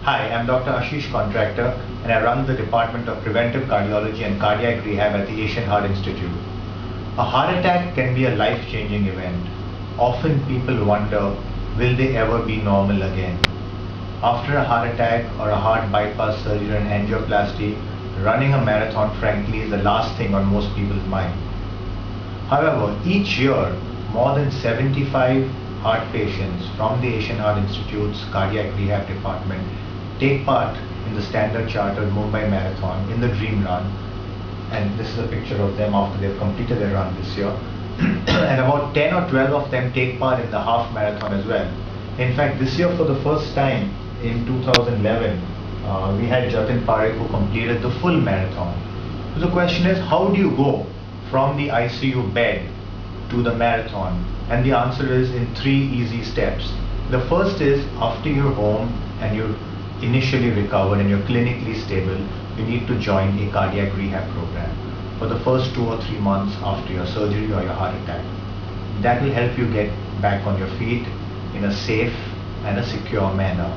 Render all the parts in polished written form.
Hi, I'm Dr. Ashish Contractor and I run the Department of Preventive Cardiology and Cardiac Rehab at the Asian Heart Institute. A heart attack can be a life-changing event. Often people wonder, will they ever be normal again? After a heart attack or a heart bypass surgery or an angioplasty, running a marathon frankly is the last thing on most people's mind. However, each year, more than 75 heart patients from the Asian Heart Institute's Cardiac Rehab Department take part in the Standard Chartered Mumbai Marathon in the Dream Run. And this is a picture of them after they've completed their run this year. And about 10 or 12 of them take part in the half marathon as well. In fact, this year for the first time in 2011, we had Jatin Parekh who completed the full marathon. So the question is, how do you go from the ICU bed to the marathon? And the answer is in 3 easy steps. The first is, after you're home and you're initially recovered and you're clinically stable, you need to join a cardiac rehab program for the first 2 or 3 months after your surgery or your heart attack. That will help you get back on your feet in a safe and a secure manner.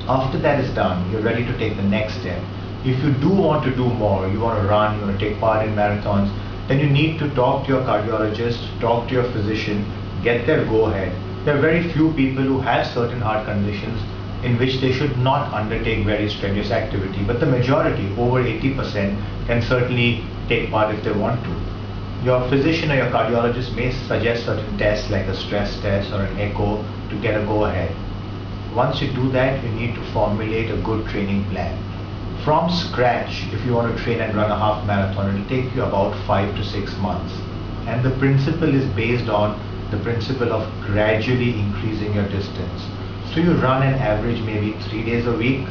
After that is done, you're ready to take the next step. If you do want to do more, you want to run, you want to take part in marathons, then you need to talk to your cardiologist, talk to your physician, get their go-ahead. There are very few people who have certain heart conditions in which they should not undertake very strenuous activity, but the majority, over 80%, can certainly take part if they want to. Your physician or your cardiologist may suggest certain tests like a stress test or an echo to get a go-ahead. Once you do that, you need to formulate a good training plan. From scratch, if you want to train and run a half marathon, it will take you about 5 to 6 months. And the principle is based on the principle of gradually increasing your distance. So you run an average maybe 3 days a week.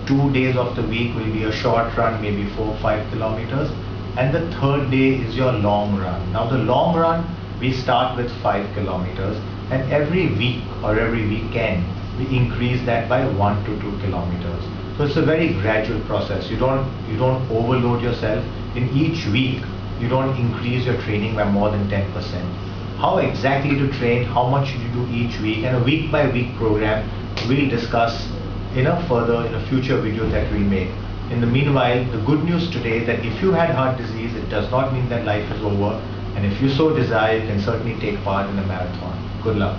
2 days of the week will be a short run, maybe 4 or 5 kilometers. And the third day is your long run. Now the long run, we start with 5 kilometers. And every week or every weekend, we increase that by 1 to 2 kilometers. So it's a very gradual process. You don't overload yourself. In each week, you don't increase your training by more than 10%. How exactly to train, how much you do each week, and a week by week program we'll discuss in a future video that we'll make. In the meanwhile, the good news today is that if you had heart disease, it does not mean that life is over, and if you so desire, you can certainly take part in a marathon. Good luck.